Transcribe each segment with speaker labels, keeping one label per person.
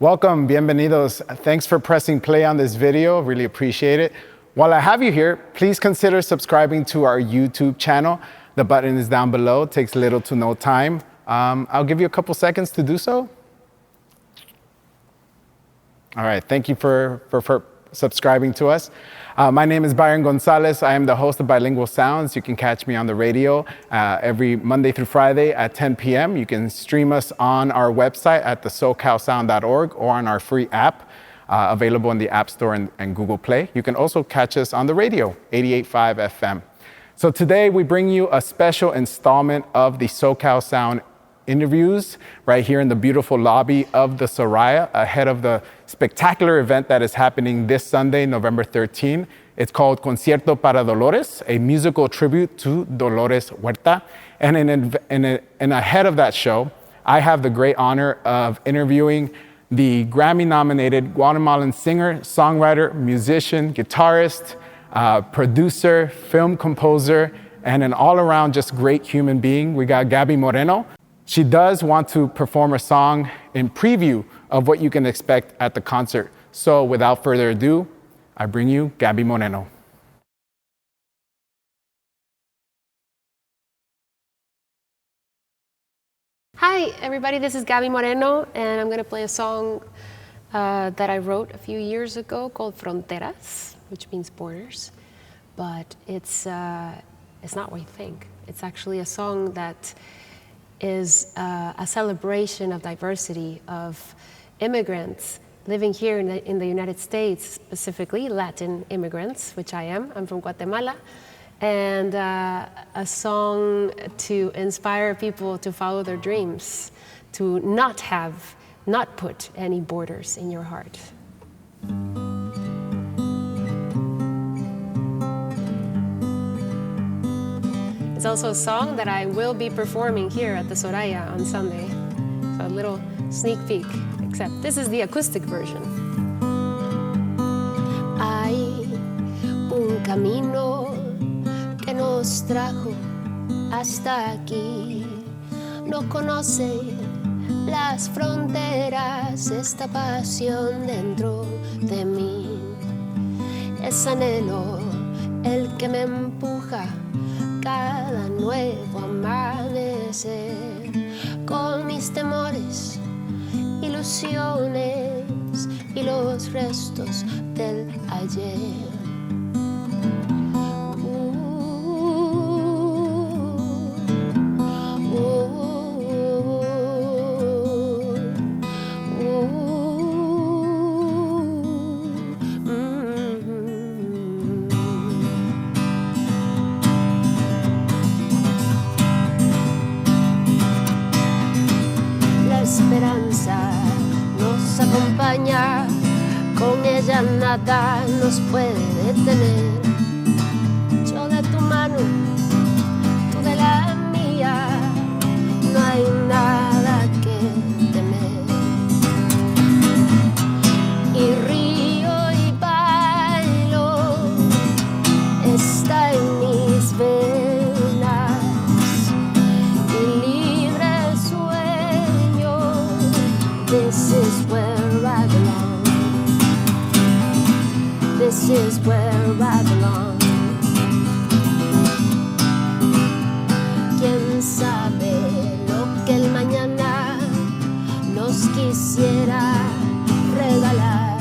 Speaker 1: Welcome, bienvenidos. Thanks for pressing play on this video. Really appreciate it. While I have you here, please consider subscribing to our YouTube channel. The button is down below. It takes little to no time. I'll give you a couple seconds to do so. All right, thank you for subscribing to us. My name is Byron Gonzalez. I am the host of Bilingual Sounds. You can catch me on the radio every Monday through Friday at 10 p.m. You can stream us on our website at the SoCalSound.org or on our free app available in the App Store and Google Play. You can also catch us on the radio, 88.5 FM. So today we bring you a special installment of the SoCal Sound Interviews right here in the beautiful lobby of the Soraya ahead of the spectacular event that is happening this Sunday, November 13. It's called Concierto para Dolores, a musical tribute to Dolores Huerta. And ahead of that show, I have the great honor of interviewing the Grammy-nominated Guatemalan singer, songwriter, musician, guitarist, producer, film composer, and an all-around just great human being. We got Gaby Moreno. She does want to perform a song in preview of what you can expect at the concert. So without further ado, I bring you Gaby Moreno.
Speaker 2: Hi, everybody. This is Gaby Moreno, and I'm going to play a song that I wrote a few years ago called Fronteras, which means borders. But it's not what you think. It's actually a song that is a celebration of diversity of immigrants living here in the United States, specifically Latin immigrants, which I am. I'm from Guatemala. And a song to inspire people to follow their dreams, to not put any borders in your heart. It's also a song that I will be performing here at the Soraya on Sunday. So a little sneak peek, except this is the acoustic version. Hay un camino que nos trajo hasta aquí. No conoce las fronteras, esta pasión dentro de mí. Es anhelo el que me empuja cada nuevo amanecer, con mis temores, ilusiones y los restos del ayer. Nos acompaña, con ella nada nos puede detener. Yo de tu mano, tú de la mía, no hay nada que temer. Y río y bailo, está en mis venas, y libre sueño. This is where I belong. This is where I belong. ¿Quién sabe lo que el mañana nos quisiera regalar?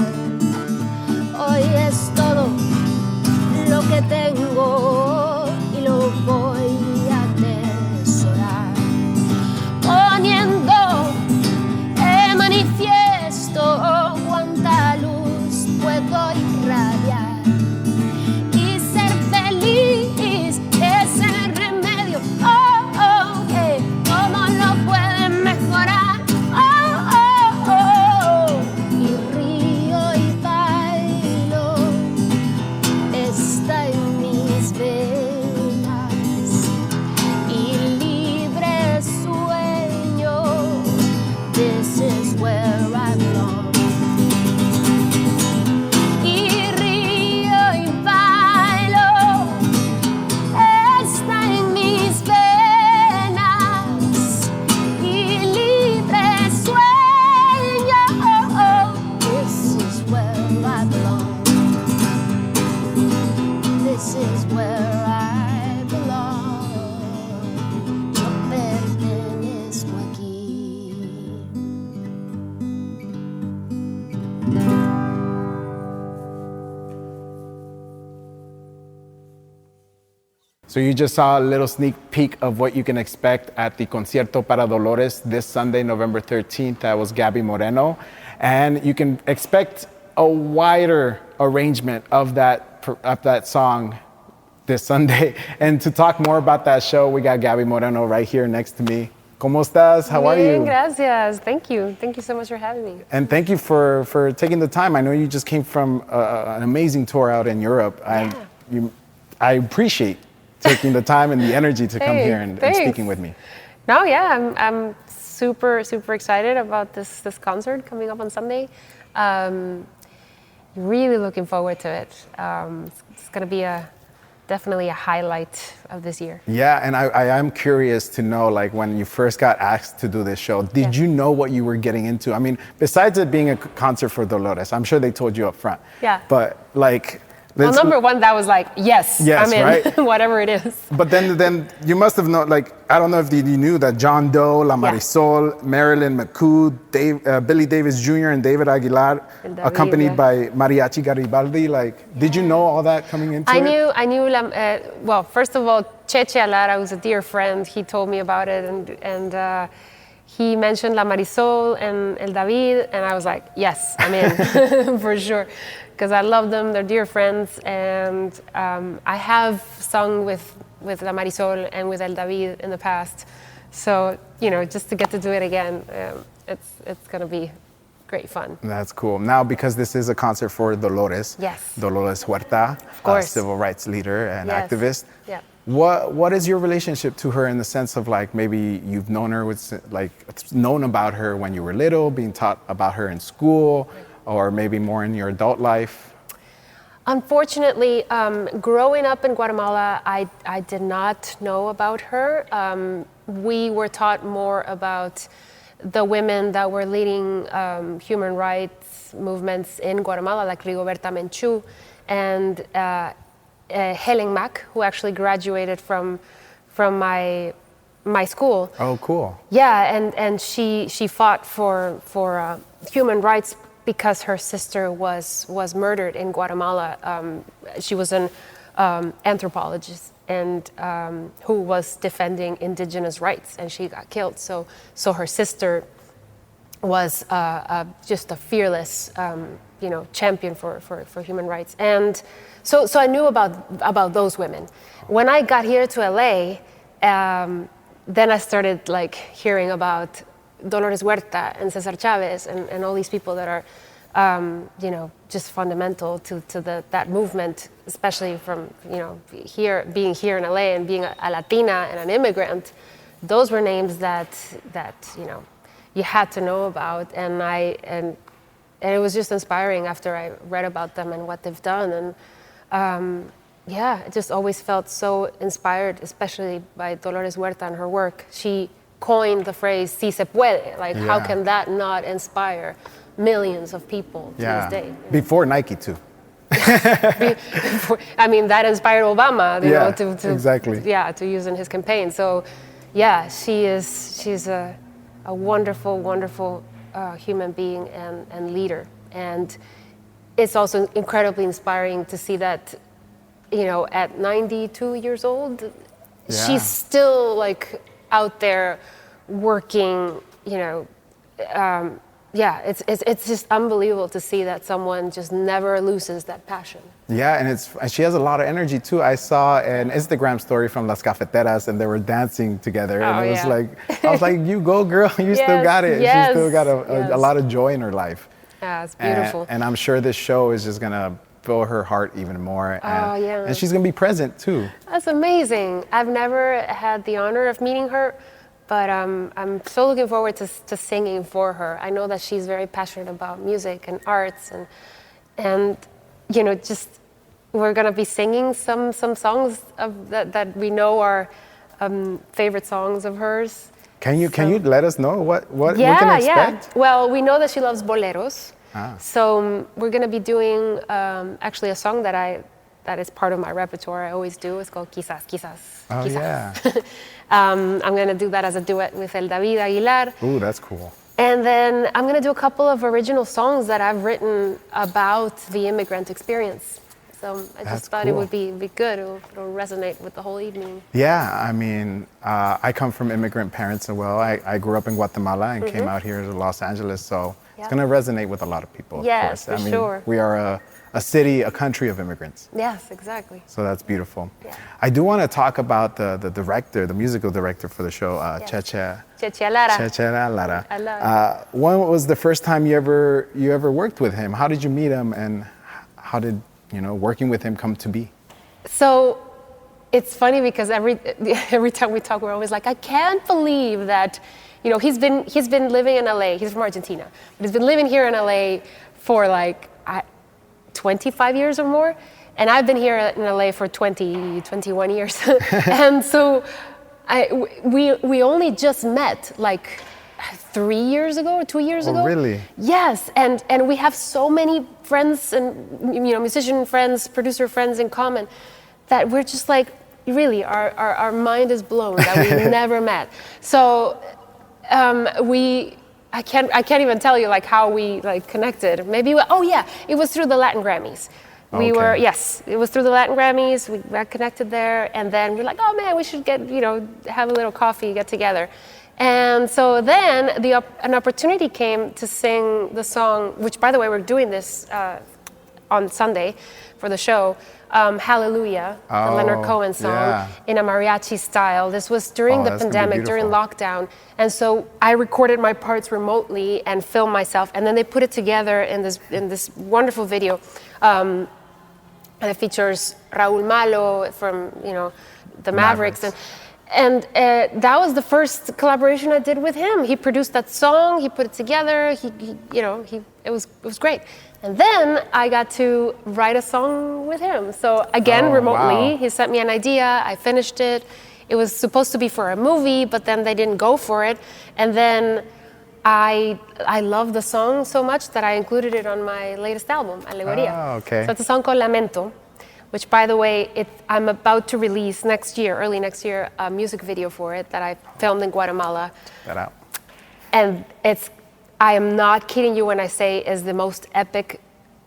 Speaker 2: Hoy es todo lo que tengo y lo voy a atesorar, poniendo manifiesto cuánta luz puedo irradiar, y ser feliz es el remedio. Oh, oh, cómo lo pueden mejorar. Oh, oh, oh.
Speaker 1: So you just saw a little sneak peek of what you can expect at the Concierto para Dolores this Sunday, November 13th. That was Gaby Moreno. And you can expect a wider arrangement of that song this Sunday. And to talk more about that show, we got Gaby Moreno right here next to me. ¿Cómo estás? How are you?
Speaker 2: Gracias. Thank you. Thank you so much for having me.
Speaker 1: And thank you for taking the time. I know you just came from an amazing tour out in Europe.
Speaker 2: Yeah.
Speaker 1: I appreciate taking the time and the energy to come here and speaking with me.
Speaker 2: No, yeah, I'm super excited about this concert coming up on Sunday. Really looking forward to it. It's going to be definitely a highlight of this year.
Speaker 1: Yeah, and I am curious to know, like, when you first got asked to do this show, did you know what you were getting into? I mean, besides it being a concert for Dolores, I'm sure they told you up front.
Speaker 2: Yeah.
Speaker 1: But like,
Speaker 2: well, number one, that was like, yes, I'm in,
Speaker 1: right?
Speaker 2: whatever it is.
Speaker 1: But then you must have known, like, I don't know if you knew that John Doe, La Marisol, Marilyn McCoo, Billy Davis Jr., and David Aguilar, accompanied by Mariachi Garibaldi. Like, did you know all that coming into it?
Speaker 2: I knew, well, first of all, Cheche Alara was a dear friend. He told me about it, and he mentioned La Marisol and El David, and I was like, yes, I'm in, for sure. Because I love them, they're dear friends, and I have sung with La Marisol and with El David in the past. So, just to get to do it again, it's going to be great fun.
Speaker 1: That's cool. Now, because this is a concert for Dolores,
Speaker 2: yes.
Speaker 1: Dolores Huerta,
Speaker 2: of course.
Speaker 1: Civil rights leader and
Speaker 2: yes.
Speaker 1: activist.
Speaker 2: Yeah.
Speaker 1: What is your relationship to her in the sense of, like, maybe you've known her known about her when you were little, being taught about her in school, or maybe more in your adult life?
Speaker 2: Unfortunately, growing up in Guatemala, I did not know about her. We were taught more about the women that were leading human rights movements in Guatemala, like Rigoberta Menchú and Helen Mack, who actually graduated from my school.
Speaker 1: Oh, cool.
Speaker 2: Yeah, and she fought for human rights because her sister was murdered in Guatemala. She was an anthropologist and who was defending indigenous rights, and she got killed. So her sister was just a fearless, champion for human rights. And so I knew about those women. When I got here to LA, then I started hearing about Dolores Huerta and Cesar Chavez and all these people that are, just fundamental to that movement, especially from, being here in LA and being a Latina and an immigrant. Those were names that you had to know about, and it was just inspiring after I read about them and what they've done, and it just always felt so inspired, especially by Dolores Huerta and her work. She coined the phrase "si se puede," how can that not inspire millions of people to this day?
Speaker 1: Before Nike too.
Speaker 2: That inspired Obama, to
Speaker 1: exactly.
Speaker 2: To use in his campaign. So, she's a wonderful human being and leader, and it's also incredibly inspiring to see that, at 92 years old, she's still out there working, it's just unbelievable to see that someone just never loses that passion.
Speaker 1: Yeah, and she has a lot of energy too. I saw an Instagram story from Las Cafeteras, and they were dancing together, and it was I was like, you go, girl, you still got it.
Speaker 2: Yes,
Speaker 1: she still got a lot of joy in her life.
Speaker 2: Yeah, it's beautiful.
Speaker 1: And I'm sure this show is just gonna fill her heart even more. And she's gonna be present too.
Speaker 2: That's amazing. I've never had the honor of meeting her, but I'm so looking forward to singing for her. I know that she's very passionate about music and arts, and just we're gonna be singing some songs that we know are favorite songs of hers.
Speaker 1: Can you let us know what we can expect?
Speaker 2: Yeah. Well, we know that she loves boleros. So we're gonna be doing actually a song that is part of my repertoire. I always do. It's called Quizás, Quizás.
Speaker 1: Oh,
Speaker 2: Quizás.
Speaker 1: yeah.
Speaker 2: I'm gonna do that as a duet with El David Aguilar.
Speaker 1: Ooh, that's cool.
Speaker 2: And then I'm gonna do a couple of original songs that I've written about the immigrant experience. So I
Speaker 1: That's
Speaker 2: just thought it
Speaker 1: cool.
Speaker 2: would be good. It'll resonate with the whole evening.
Speaker 1: Yeah, I mean, I come from immigrant parents as well. I grew up in Guatemala and came out here to Los Angeles, so it's
Speaker 2: Yep.
Speaker 1: going to resonate with a lot of people, of
Speaker 2: Yes,
Speaker 1: course.
Speaker 2: for
Speaker 1: I mean,
Speaker 2: sure.
Speaker 1: we are a city, a country of immigrants.
Speaker 2: Yes, exactly.
Speaker 1: So that's beautiful.
Speaker 2: Yeah.
Speaker 1: I do want to talk about the director, the musical director for the show,
Speaker 2: Yes.
Speaker 1: Cheche Lara.
Speaker 2: I love
Speaker 1: When was the first time you ever worked with him? How did you meet him, and how did working with him come to be?
Speaker 2: So it's funny because every time we talk, we're always like, I can't believe that, he's been living in LA. He's from Argentina, but he's been living here in LA for like 25 years or more, and I've been here in LA for 21 years, and so we only just met like 3 years ago or 2 years ago.
Speaker 1: Oh, really?
Speaker 2: Yes, and we have so many friends and musician friends, producer friends in common that we're just like, really, our mind is blown that we never met. So I can't even tell you like how we like connected. Maybe it was through the Latin Grammys.
Speaker 1: Okay.
Speaker 2: It was through the Latin Grammys. We got connected there, and then we're like, oh man, we should have a little coffee, get together. And so then an opportunity came to sing the song, which by the way, we're doing this on Sunday for the show, Hallelujah, the Leonard Cohen song, in a mariachi style. This was during the
Speaker 1: that's gonna be
Speaker 2: pandemic, during
Speaker 1: beautiful.
Speaker 2: lockdown. And so I recorded my parts remotely and filmed myself, and then they put it together in this wonderful video. And it features Raúl Malo from the Mavericks. And that was the first collaboration I did with him. He produced that song, he put it together, it was great. And then I got to write a song with him. So again, remotely,
Speaker 1: wow.
Speaker 2: he sent me an idea, I finished it. It was supposed to be for a movie, but then they didn't go for it. And then I love the song so much that I included it on my latest album, Alegoria.
Speaker 1: Oh, okay.
Speaker 2: So it's a song called Lamento, which, by the way, I'm about to release early next year, a music video for it that I filmed in Guatemala.
Speaker 1: Check that out.
Speaker 2: And I am not kidding you when I say is the most epic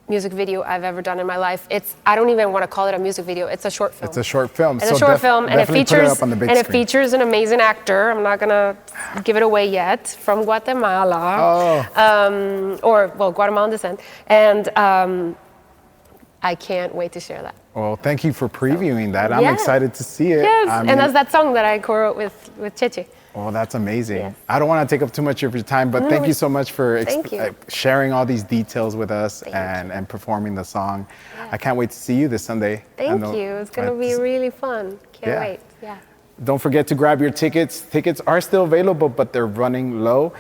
Speaker 2: music video I've ever done in my life. I don't even want to call it a music video. It's a short film.
Speaker 1: It's a short film.
Speaker 2: It's a short film, and it
Speaker 1: features
Speaker 2: features an amazing actor. I'm not gonna give it away yet. From Guatemala, Guatemalan descent, and I can't wait to share that.
Speaker 1: Well, thank you for previewing that. I'm
Speaker 2: Yeah.
Speaker 1: excited to see it.
Speaker 2: Yes,
Speaker 1: I
Speaker 2: and
Speaker 1: mean,
Speaker 2: that's that song that I co-wrote with Cheche.
Speaker 1: Oh, that's amazing.
Speaker 2: Yes.
Speaker 1: I don't want to take up too much of your time, but thank you so much for
Speaker 2: Thank you.
Speaker 1: sharing all these details with us
Speaker 2: Thank
Speaker 1: and performing the song. I can't wait to see you this Sunday.
Speaker 2: Thank you. It's going to be really fun. Can't wait. Yeah.
Speaker 1: Don't forget to grab your tickets. Tickets are still available, but they're running low.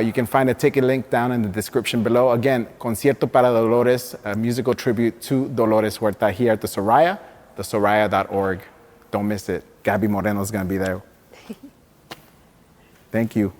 Speaker 1: You can find a ticket link down in the description below. Again, Concierto para Dolores, a musical tribute to Dolores Huerta here at the Soraya, thesoraya.org. Don't miss it. Gaby Moreno is going to be there. Thank you.